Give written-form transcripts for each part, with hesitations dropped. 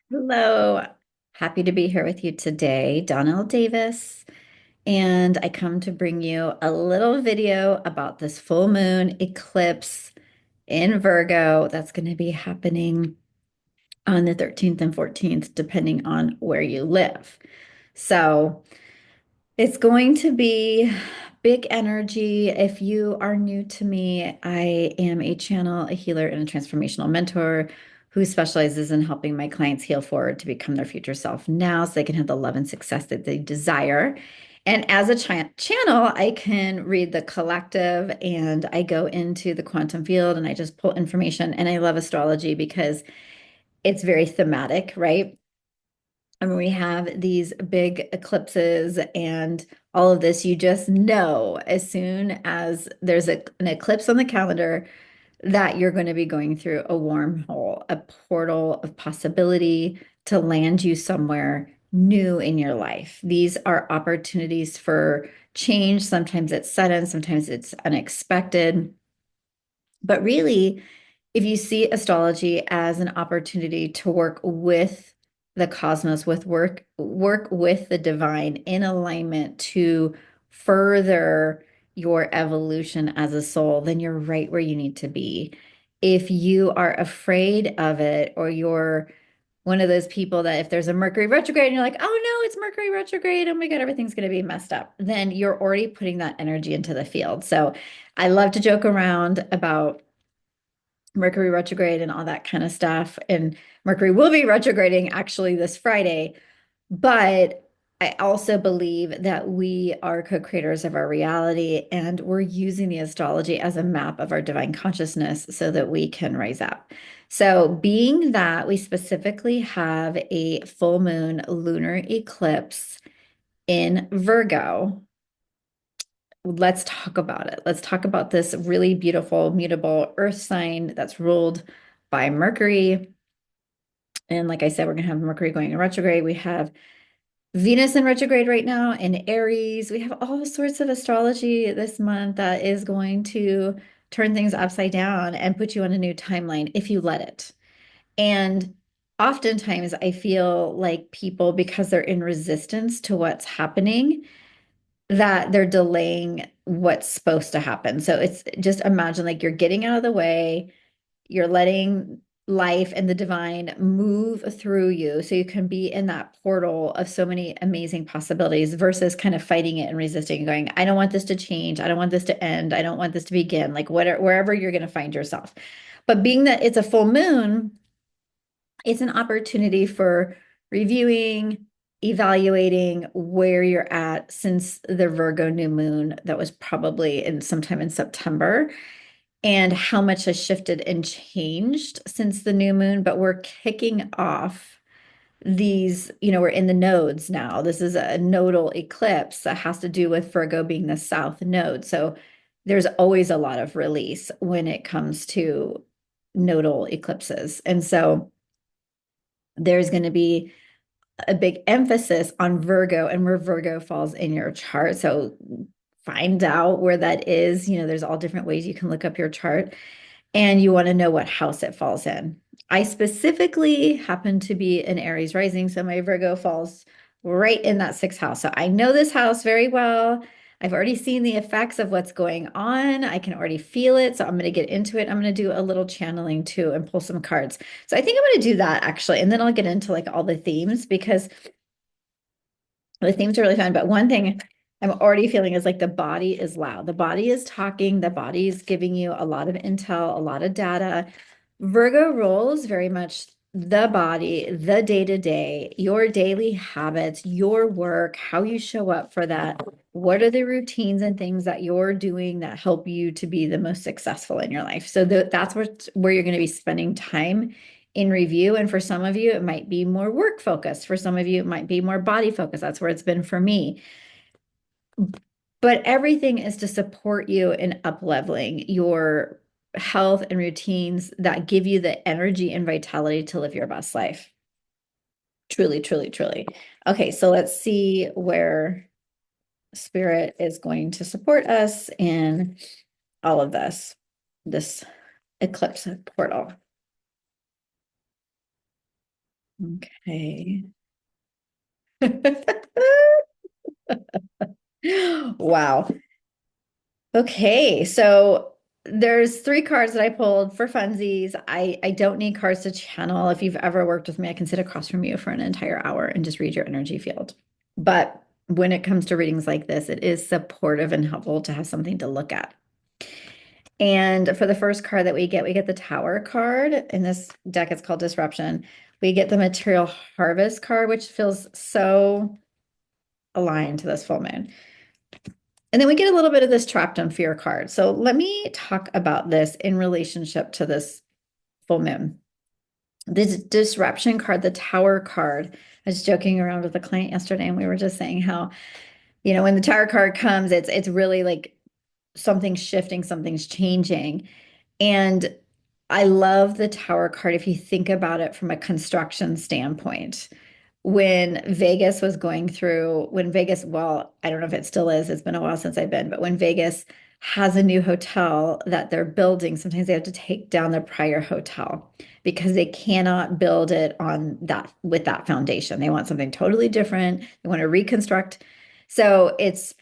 Hello. Happy to be here with you today, Donnell Davis. And I come to bring you a little video about this full moon eclipse in Virgo that's going to be happening on the 13th and 14th, depending on where you live. So, it's going to be big energy. If you are new to me, I am a channel, a healer, and a transformational mentor who specializes in helping my clients heal forward to become their future self now so they can have the love and success that they desire. And as a channel, I can read the collective and I go into the quantum field and I just pull information. And I love astrology because it's very thematic, right? And when we have these big eclipses and all of this, you just know as soon as there's an eclipse on the calendar that you're going to be going through a wormhole, a portal of possibility to land you somewhere new in your life. These are opportunities for change. Sometimes it's sudden, sometimes it's unexpected. But really, if you see astrology as an opportunity to work with the cosmos, with work with the divine in alignment to further your evolution as a soul, then you're right where you need to be. If you are afraid of it, or you're one of those people that if there's a Mercury retrograde and you're like, oh no, it's Mercury retrograde, oh my God, everything's going to be messed up, then you're already putting that energy into the field. So I love to joke around about Mercury retrograde and all that kind of stuff. And Mercury will be retrograding actually this Friday. But I also believe that we are co-creators of our reality and we're using the astrology as a map of our divine consciousness so that we can rise up. So, being that we specifically have a full moon lunar eclipse in Virgo, let's talk about it. Let's talk about this really beautiful, mutable earth sign that's ruled by Mercury. And like I said, we're going to have Mercury going in retrograde. We have Venus in retrograde right now in Aries. We have all sorts of astrology this month that is going to turn things upside down and put you on a new timeline if you let it. And oftentimes I feel like people, because they're in resistance to what's happening, that they're delaying what's supposed to happen. So it's just imagine like you're getting out of the way, you're letting life and the divine move through you so you can be in that portal of so many amazing possibilities versus kind of fighting it and resisting and going, I don't want this to change. I don't want this to end. I don't want this to begin, like whatever, wherever you're going to find yourself. But being that it's a full moon, it's an opportunity for reviewing, evaluating where you're at since the Virgo new moon that was probably in sometime in September and how much has shifted and changed since the new moon. But we're kicking off these, we're in the nodes now. This is a nodal eclipse that has to do with Virgo being the south node. So there's always a lot of release when it comes to nodal eclipses. And so there's going to be a big emphasis on Virgo and where Virgo falls in your chart. So find out where that is. There's all different ways you can look up your chart, and you want to know what house it falls in. I specifically happen to be an Aries rising, so my Virgo falls right in that sixth house. So I know this house very well. I've already seen the effects of what's going on. I can already feel it. So I'm going to get into it. I'm going to do a little channeling too and pull some cards. So I think I'm going to do that actually. And then I'll get into like all the themes because the themes are really fun. But one thing I'm already feeling is like the body is loud. The body is talking. The body is giving you a lot of intel, a lot of data. Virgo rules very much the body, the day to day, your daily habits, your work, how you show up for that. What are the routines and things that you're doing that help you to be the most successful in your life? So that's where you're going to be spending time in review. And for some of you, it might be more work focused. For some of you, it might be more body focused. That's where it's been for me. But everything is to support you in up leveling your health and routines that give you the energy and vitality to live your best life. Truly, truly, truly. Okay, so let's see where spirit is going to support us in all of this eclipse portal. Okay. Wow. Okay, so there's three cards that I pulled for funsies. I don't need cards to channel. If you've ever worked with me, I can sit across from you for an entire hour and just read your energy field. But when it comes to readings like this, it is supportive and helpful to have something to look at. And for the first card that we get the Tower card. In this deck, it's called Disruption. We get the Material Harvest card, which feels so aligned to this full moon. And then we get a little bit of this trapped on fear card. So let me talk about this in relationship to this full moon. This disruption card, the Tower card. I was joking around with a client yesterday, and we were just saying how, when the Tower card comes, it's really like something's shifting, something's changing. And I love the Tower card if you think about it from a construction standpoint. When Vegas, well, I don't know if it still is, it's been a while since I've been, but when Vegas has a new hotel that they're building, sometimes they have to take down their prior hotel because they cannot build it on that with that foundation. They want something totally different. They want to reconstruct. So it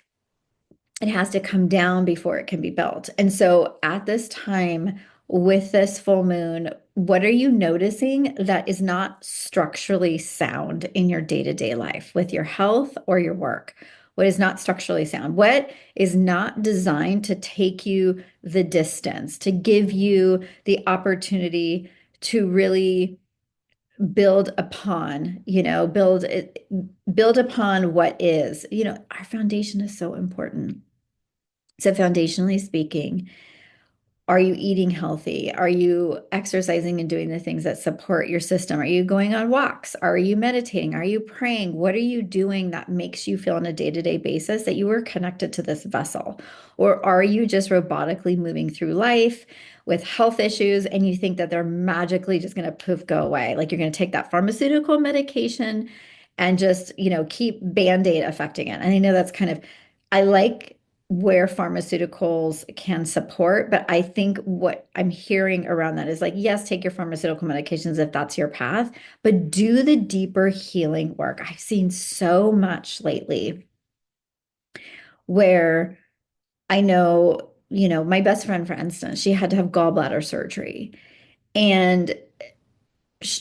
has to come down before it can be built. And so at this time, with this full moon, what are you noticing that is not structurally sound in your day-to-day life with your health or your work? What is not structurally sound? What is not designed to take you the distance, to give you the opportunity to really build upon, build upon what is. Our foundation is so important. So, foundationally speaking, are you eating healthy? Are you exercising and doing the things that support your system? Are you going on walks? Are you meditating? Are you praying? What are you doing that makes you feel on a day-to-day basis that you are connected to this vessel? Or are you just robotically moving through life with health issues and you think that they're magically just going to poof go away? Like you're going to take that pharmaceutical medication and just, keep Band-Aid affecting it. And I know that's I like where pharmaceuticals can support. But I think what I'm hearing around that is like, yes, take your pharmaceutical medications if that's your path, but do the deeper healing work. I've seen so much lately where I know, my best friend, for instance, she had to have gallbladder surgery. And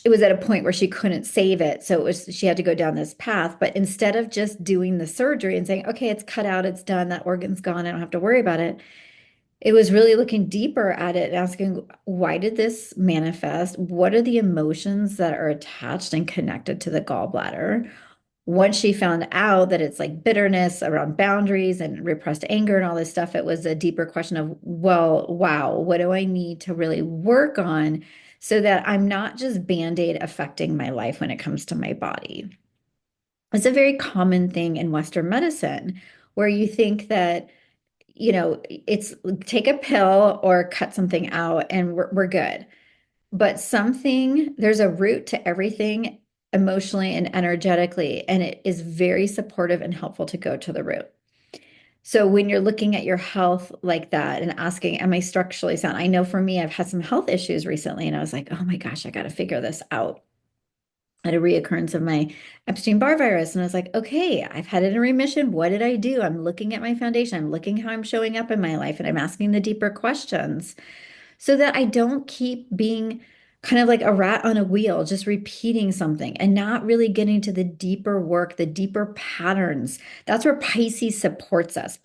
it was at a point where she couldn't save it. So she had to go down this path. But instead of just doing the surgery and saying, okay, it's cut out, it's done, that organ's gone, I don't have to worry about it. It was really looking deeper at it and asking, why did this manifest? What are the emotions that are attached and connected to the gallbladder? Once she found out that it's like bitterness around boundaries and repressed anger and all this stuff, it was a deeper question of, well, wow, what do I need to really work on so that I'm not just Band-Aid affecting my life when it comes to my body? It's a very common thing in Western medicine where you think that it's take a pill or cut something out and we're good. But there's a root to everything emotionally and energetically, and it is very supportive and helpful to go to the root. So when you're looking at your health like that and asking, am I structurally sound? I know for me, I've had some health issues recently, and I was like, oh my gosh, I got to figure this out. I had a reoccurrence of my Epstein-Barr virus. And I was like, okay, I've had it in remission. What did I do? I'm looking at my foundation. I'm looking how I'm showing up in my life, and I'm asking the deeper questions so that I don't keep being kind of like a rat on a wheel, just repeating something and not really getting to the deeper work, the deeper patterns. That's where Pisces supports us.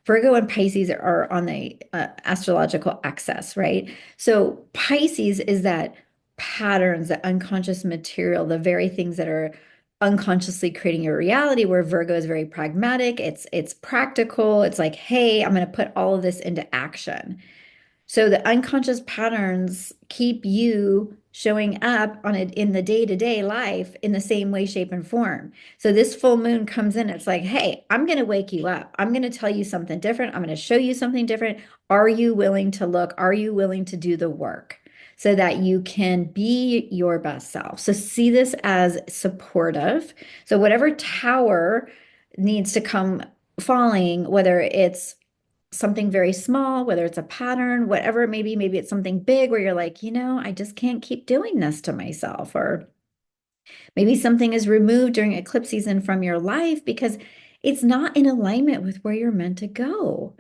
Virgo and Pisces are on the astrological axis, right? So Pisces is that patterns, the unconscious material, the very things that are unconsciously creating your reality, where Virgo is very pragmatic. It's practical. It's like, hey, I'm going to put all of this into action. So the unconscious patterns keep you showing up on it in the day-to-day life in the same way, shape, and form. So this full moon comes in, it's like, hey, I'm going to wake you up. I'm going to tell you something different. I'm going to show you something different. Are you willing to look? Are you willing to do the work so that you can be your best self? So see this as supportive. So whatever tower needs to come falling, whether it's something very small, whether it's a pattern, whatever it may be, maybe it's something big where you're like, I just can't keep doing this to myself, or Maybe something is removed during eclipse season from your life because it's not in alignment with where you're meant to go.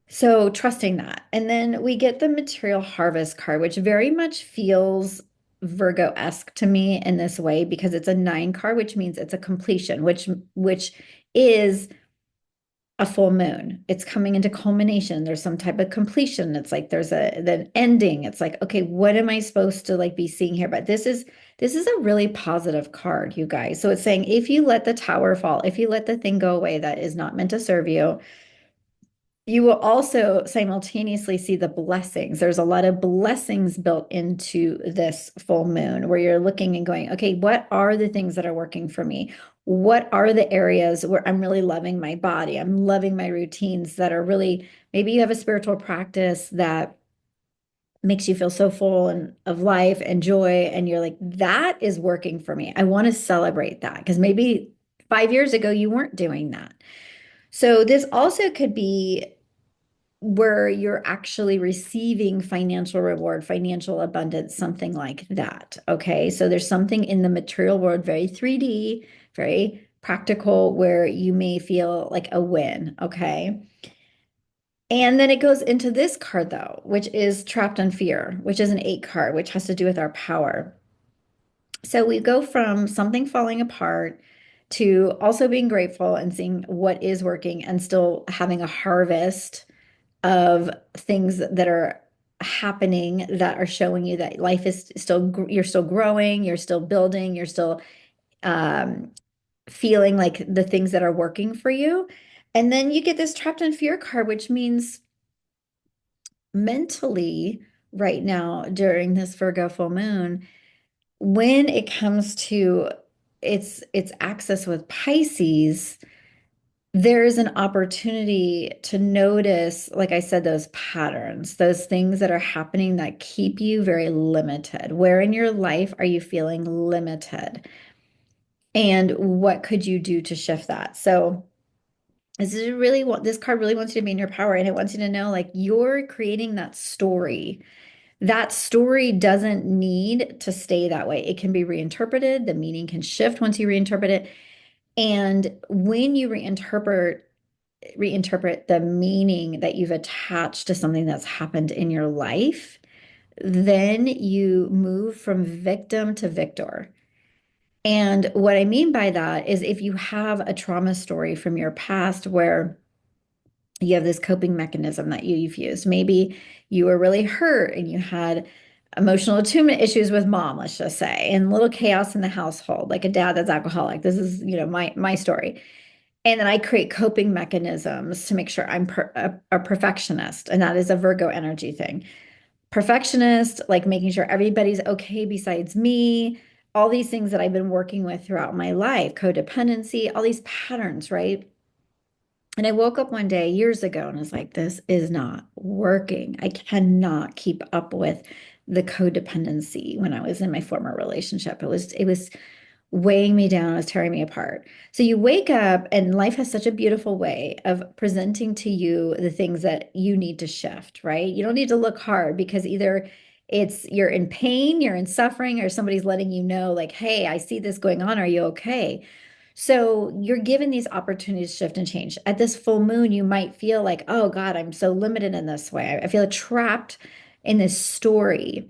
So trusting that. And then we get the material harvest card, which very much feels Virgo-esque to me in this way because it's a nine card, which means it's a completion, which is a full moon. It's coming into culmination. There's some type of completion. It's like there's the ending. It's like, okay, what am I supposed to like be seeing here? But this is a really positive card, you guys. So it's saying if you let the tower fall, if you let the thing go away that is not meant to serve you, you will also simultaneously see the blessings. There's a lot of blessings built into this full moon where you're looking and going, okay, what are the things that are working for me? What are the areas where I'm really loving my body? I'm loving my routines that are really, maybe you have a spiritual practice that makes you feel so full and of life and joy. And you're like, that is working for me. I want to celebrate that because maybe 5 years ago you weren't doing that. So this also could be where you're actually receiving financial reward, financial abundance, something like that. Okay. So there's something in the material world, very 3D, very practical, where you may feel like a win. Okay. And then it goes into this card, though, which is trapped in fear, which is an eight card, which has to do with our power. So we go from something falling apart to also being grateful and seeing what is working and still having a harvest of things that are happening that are showing you that life is still, you're still growing, you're still building, you're still um, feeling like the things that are working for you. And then you get this trapped in fear card, which means mentally, right now during this Virgo full moon, when it comes to its access with Pisces, there is an opportunity to notice, like I said, those patterns, those things that are happening that keep you very limited. Where in your life are you feeling limited? And what could you do to shift that? So this card really wants you to be in your power, and it wants you to know like you're creating that story. That story doesn't need to stay that way. It can be reinterpreted. The meaning can shift once you reinterpret it. And when you reinterpret the meaning that you've attached to something that's happened in your life, then you move from victim to victor. And what I mean by that is if you have a trauma story from your past where you have this coping mechanism that you've used, maybe you were really hurt and you had emotional attunement issues with mom, let's just say, and little chaos in the household, like a dad that's alcoholic. This is, my story. And then I create coping mechanisms to make sure I'm a perfectionist. And that is a Virgo energy thing. Perfectionist, like making sure everybody's okay besides me, all these things that I've been working with throughout my life, codependency, all these patterns, right? And I woke up one day years ago and was like, this is not working. I cannot keep up with the codependency when I was in my former relationship. It was weighing me down, it was tearing me apart. So you wake up and life has such a beautiful way of presenting to you the things that you need to shift, right? You don't need to look hard because either it's you're in pain, you're in suffering, or somebody's letting you know, like, hey, I see this going on. Are you okay? So you're given these opportunities to shift and change. At this full moon, you might feel like, oh God, I'm so limited in this way. I feel trapped in this story.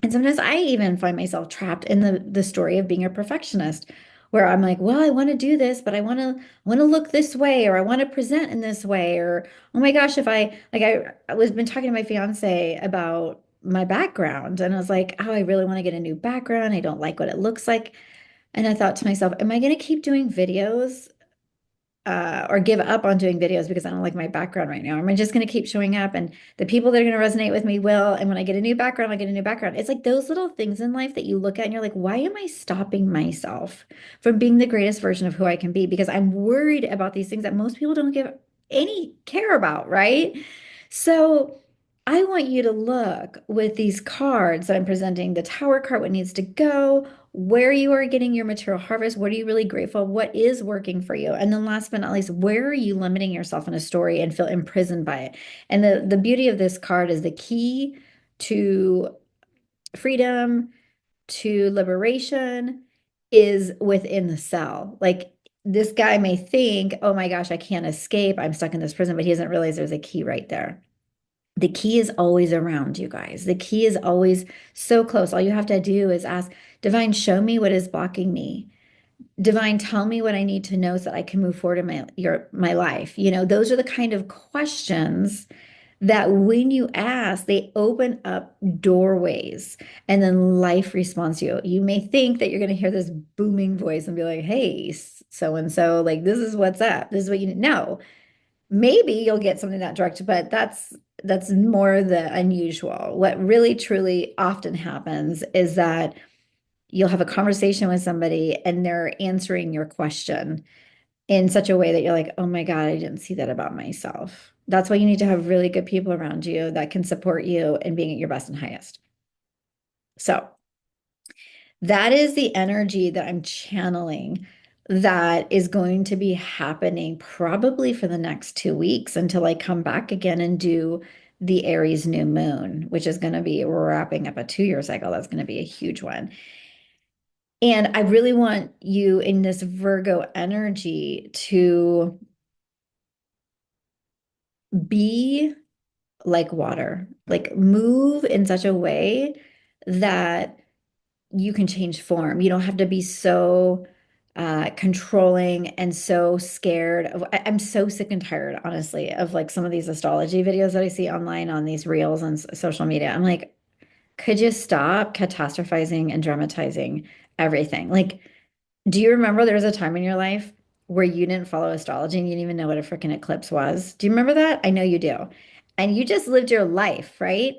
And sometimes I even find myself trapped in the story of being a perfectionist, where I'm like, well, I want to do this, but I want to look this way, or I want to present in this way, or oh my gosh, if I like I was been talking to my fiance about my background, and I was like, oh, I really want to get a new background. I don't like what it looks like. And I thought to myself, am I going to keep doing videos or give up on doing videos because I don't like my background right now? Am I just going to keep showing up and the people that are going to resonate with me will? And when I get a new background, I get a new background. It's like those little things in life that you look at and you're like, why am I stopping myself from being the greatest version of who I can be? Because I'm worried about these things that most people don't give any care about, right? So I want you to look with these cards that I'm presenting, the Tower card, what needs to go, where you are getting your material harvest, what are you really grateful, what is working for you, and then last but not least, where are you limiting yourself in a story and feel imprisoned by it? And the beauty of this card is the key to freedom, to liberation is within the cell. Like this guy may think, oh my gosh, I can't escape. I'm stuck in this prison, but he doesn't realize there's a key right there. The key is always around you guys. The key is always so close. All you have to do is ask, Divine, show me what is blocking me. Divine, tell me what I need to know so that I can move forward in my life. Those are the kind of questions that when you ask, they open up doorways and then life responds to you. You may think that you're going to hear this booming voice and be like, hey, so and so, like, this is what's up. This is what you know. Maybe you'll get something that direct, but that's more the unusual. What really truly often happens is that you'll have a conversation with somebody and they're answering your question in such a way that you're like, oh my God, I didn't see that about myself. That's why you need to have really good people around you that can support you in being at your best and highest. So that is the energy that I'm channeling that is going to be happening probably for the next 2 weeks until I come back again and do the Aries new moon, which is going to be wrapping up a 2 year cycle. That's going to be a huge one. And I really want you in this Virgo energy to be like water, like move in such a way that you can change form. You don't have to be so controlling and so scared of. I'm so sick and tired, honestly, of like some of these astrology videos that I see online on these reels and social media. I'm like, could you stop catastrophizing and dramatizing everything? Like, do you remember there was a time in your life where you didn't follow astrology and you didn't even know what a freaking eclipse was? Do you remember that? I know you do. And you just lived your life, right?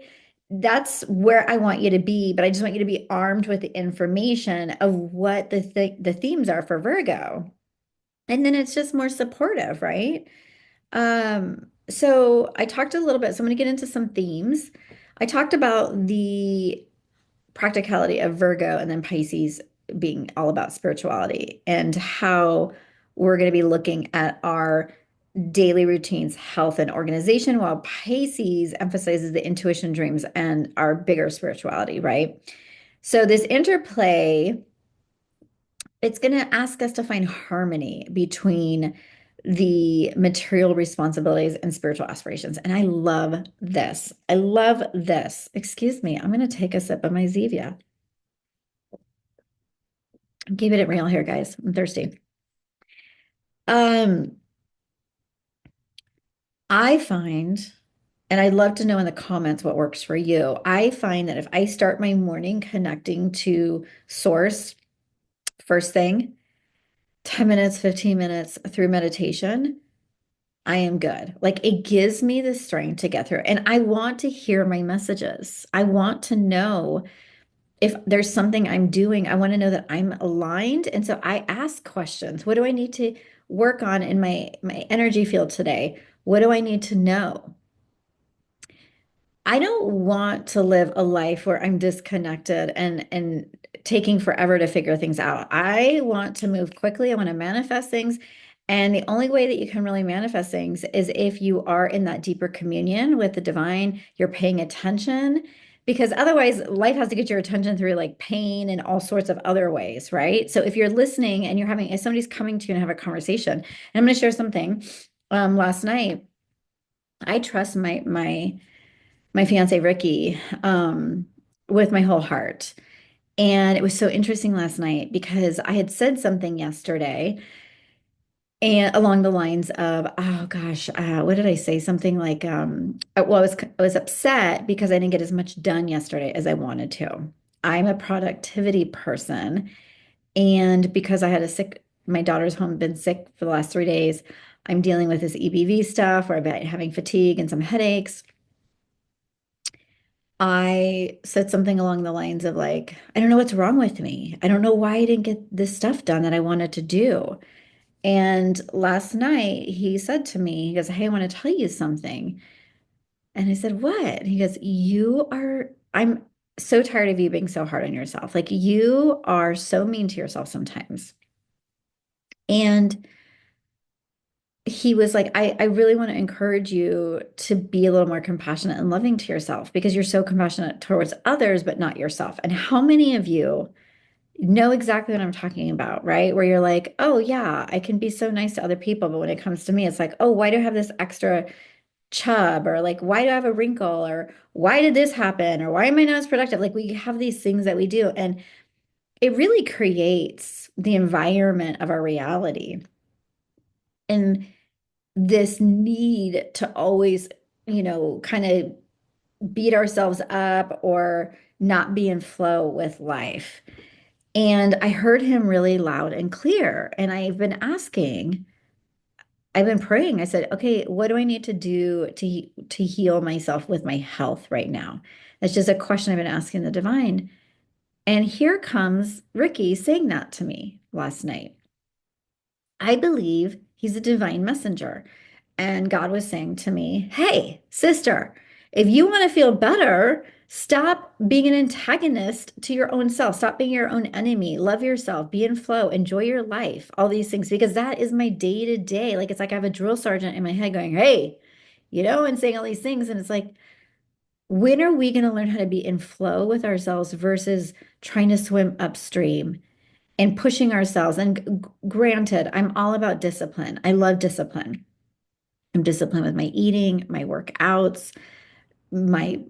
That's where I want you to be, but I just want you to be armed with the information of what the themes are for Virgo. And then it's just more supportive, right? So I talked a little bit, so I'm going to get into some themes. I talked about the practicality of Virgo and then Pisces being all about spirituality and how we're going to be looking at our daily routines, health, and organization, while Pisces emphasizes the intuition, dreams, and our bigger spirituality, right? So, this interplay, it's going to ask us to find harmony between the material responsibilities and spiritual aspirations. And I love this. I love this. Excuse me. I'm going to take a sip of my Zevia. I'm keeping it real here, guys. I'm thirsty. Um, I find, and I'd love to know in the comments what works for you. I find that if I start my morning connecting to source first thing, 10 minutes, 15 minutes through meditation, I am good. Like it gives me the strength to get through. And I want to hear my messages. I want to know if there's something I'm doing, I want to know that I'm aligned. And so I ask questions. What do I need to work on in my energy field today? What do I need to know? I don't want to live a life where I'm disconnected and taking forever to figure things out. I want to move quickly. I want to manifest things. And the only way that you can really manifest things is if you are in that deeper communion with the divine, you're paying attention, because otherwise life has to get your attention through like pain and all sorts of other ways, right? So if you're listening and you're having, if somebody's coming to you and have a conversation, and I'm going to share something. Last night, I trust my fiance Ricky with my whole heart. And it was so interesting last night because I had said something yesterday and along the lines of, oh gosh, what did I say? Something like, well, I was upset because I didn't get as much done yesterday as I wanted to. I'm a productivity person, and because I had my daughter's home, been sick for the last 3 days. I'm dealing with this EBV stuff where I've been having fatigue and some headaches. I said something along the lines of like, I don't know what's wrong with me. I don't know why I didn't get this stuff done that I wanted to do. And last night he said to me, he goes, hey, I want to tell you something. And I said, what? He goes, I'm so tired of you being so hard on yourself. Like you are so mean to yourself sometimes. And he was like, I really want to encourage you to be a little more compassionate and loving to yourself because you're so compassionate towards others, but not yourself. And how many of you know exactly what I'm talking about, right? Where you're like, oh, yeah, I can be so nice to other people. But when it comes to me, it's like, oh, why do I have this extra chub? Or like, why do I have a wrinkle? Or why did this happen? Or why am I not as productive? Like, we have these things that we do. And it really creates the environment of our reality. And this need to always, kind of beat ourselves up or not be in flow with life. And I heard him really loud and clear. And I've been praying. I said, okay, what do I need to do to heal myself with my health right now? That's just a question I've been asking the divine. And here comes Ricky saying that to me last night. I believe he's a divine messenger. And God was saying to me, hey, sister, if you want to feel better, stop being an antagonist to your own self. Stop being your own enemy. Love yourself. Be in flow. Enjoy your life. All these things, because that is my day to day. Like, it's like I have a drill sergeant in my head going, hey, and saying all these things. And it's like, when are we going to learn how to be in flow with ourselves versus trying to swim upstream and pushing ourselves? And granted, I'm all about discipline. I love discipline. I'm disciplined with my eating, my workouts, my,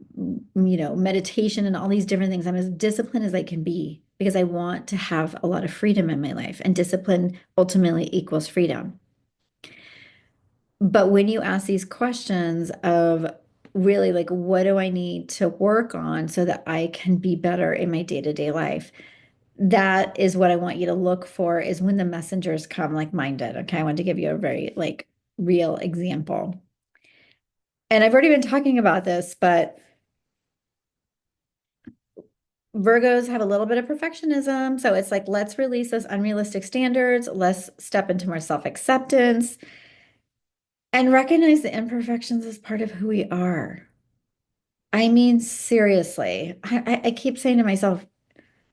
meditation, and all these different things. I'm as disciplined as I can be because I want to have a lot of freedom in my life. And discipline ultimately equals freedom. But when you ask these questions of really like, what do I need to work on so that I can be better in my day-to-day life? That is what I want you to look for is when the messengers come like mine did. Okay. I want to give you a very like real example. And I've already been talking about this, but Virgos have a little bit of perfectionism. So it's like, let's release those unrealistic standards. Let's step into more self-acceptance and recognize the imperfections as part of who we are. I mean, seriously, I keep saying to myself,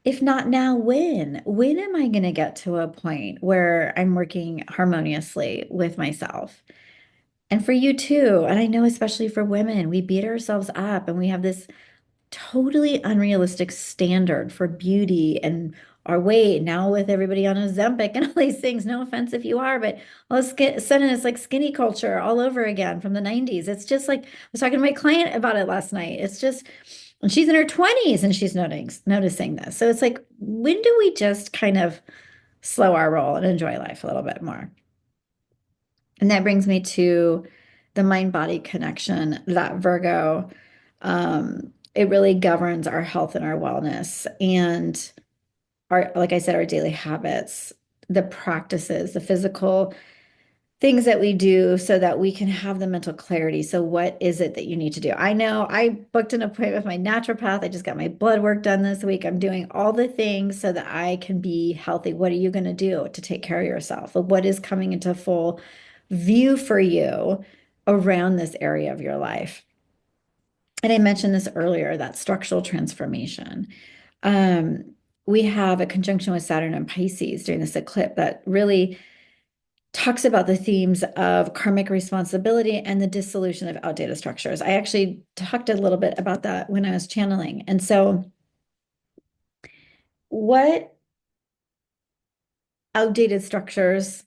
if not now, when? When am I going to get to a point where I'm working harmoniously with myself? And for you too. And I know, especially for women, we beat ourselves up and we have this totally unrealistic standard for beauty and our weight now with everybody on Ozempic and all these things. No offense if you are, but all of a sudden it's like skinny culture all over again from the 90s. It's just like I was talking to my client about it last night. It's just, and she's in her 20s and she's noticing this. So it's like, when do we just kind of slow our roll and enjoy life a little bit more? And that brings me to the mind-body connection that Virgo, it really governs our health and our wellness and like I said, our daily habits, the practices, the physical things that we do so that we can have the mental clarity. So what is it that you need to do? I know I booked an appointment with my naturopath. I just got my blood work done this week. I'm doing all the things so that I can be healthy. What are you going to do to take care of yourself? What is coming into full view for you around this area of your life? And I mentioned this earlier, that structural transformation. Um, we have a conjunction with Saturn and Pisces during this eclipse that really talks about the themes of karmic responsibility and the dissolution of outdated structures. I actually talked a little bit about that when I was channeling. And so, what outdated structures,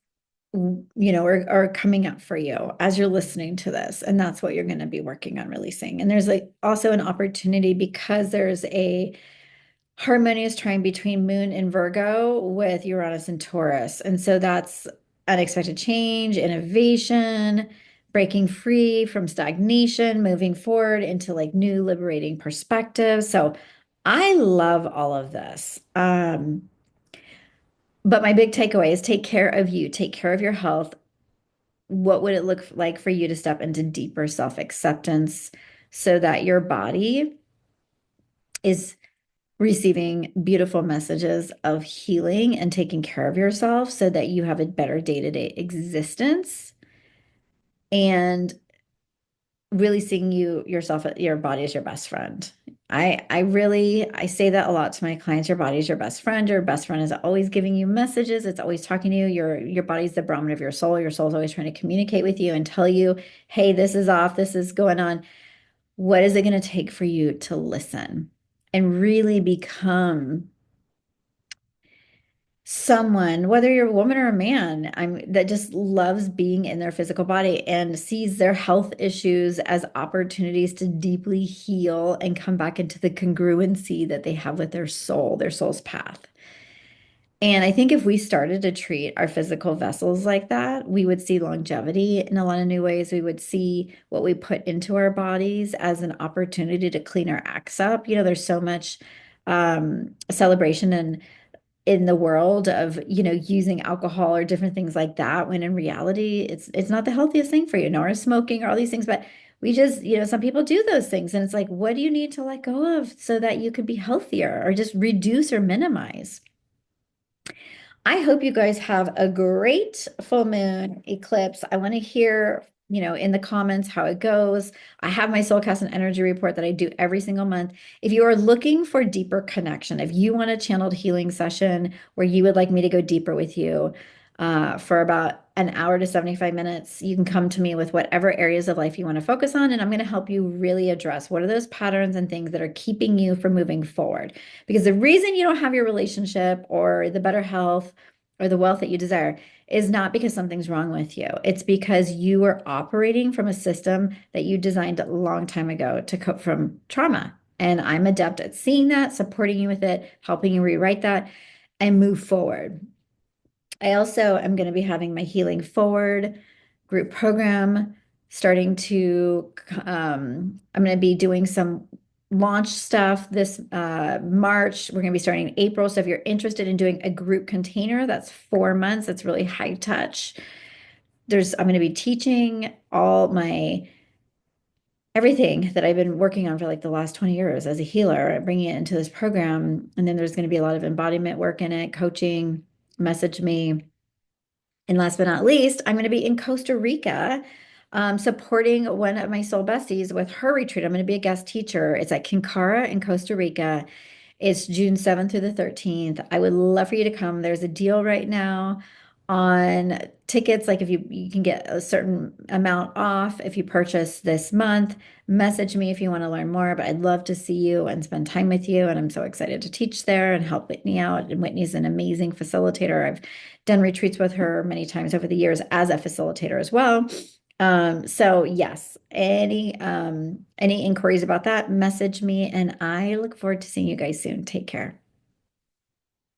are coming up for you as you're listening to this? And that's what you're going to be working on releasing. And there's like also an opportunity because there's a harmonious trine between Moon and Virgo with Uranus and Taurus. And so that's unexpected change, innovation, breaking free from stagnation, moving forward into like new liberating perspectives. So I love all of this. But my big takeaway is take care of you, take care of your health. What would it look like for you to step into deeper self-acceptance so that your body is receiving beautiful messages of healing and taking care of yourself so that you have a better day-to-day existence and really seeing yourself, your body as your best friend. I say that a lot to my clients. Your body's your best friend. Your best friend is always giving you messages. It's always talking to you. Your body's the barometer of your soul. Your soul's always trying to communicate with you and tell you, hey, this is off, this is going on. What is it going to take for you to listen and really become someone, whether you're a woman or a man, that just loves being in their physical body and sees their health issues as opportunities to deeply heal and come back into the congruency that they have with their soul's path. And I think if we started to treat our physical vessels like that, we would see longevity in a lot of new ways. We would see what we put into our bodies as an opportunity to clean our acts up. There's so much celebration and in the world of, using alcohol or different things like that, when in reality, it's not the healthiest thing for you, nor is smoking or all these things. But we just, some people do those things, and it's like, what do you need to let go of so that you could be healthier or just reduce or minimize? I hope you guys have a great full moon eclipse. I want to hear, in the comments how it goes. I have my Soulcast and Energy Report that I do every single month. If you are looking for deeper connection, if you want a channeled healing session where you would like me to go deeper with you for about an hour to 75 minutes, you can come to me with whatever areas of life you want to focus on, and I'm going to help you really address what are those patterns and things that are keeping you from moving forward. Because the reason you don't have your relationship or the better health or the wealth that you desire is not because something's wrong with you. It's because you are operating from a system that you designed a long time ago to cope from trauma. And I'm adept at seeing that, supporting you with it, helping you rewrite that and move forward. I also am going to be having my Healing Forward group program starting to, I'm going to be doing some launch stuff this March. We're going to be starting in April. So if you're interested in doing a group container, that's 4 months. That's really high touch. I'm going to be teaching all my everything that I've been working on for like the last 20 years as a healer, bringing it into this program. And then there's going to be a lot of embodiment work in it, coaching, message me. And last but not least, I'm going to be in Costa Rica supporting one of my soul besties with her retreat. I'm going to be a guest teacher. It's at Kincara in Costa Rica. It's June 7th through the 13th. I would love for you to come. There's a deal right now on tickets. Like if you can get a certain amount off if you purchase this month. Message me if you want to learn more, but I'd love to see you and spend time with you. And I'm so excited to teach there and help Whitney out. And Whitney's an amazing facilitator. I've done retreats with her many times over the years as a facilitator as well. So yes, any inquiries about that, message me, and I look forward to seeing you guys soon. Take care.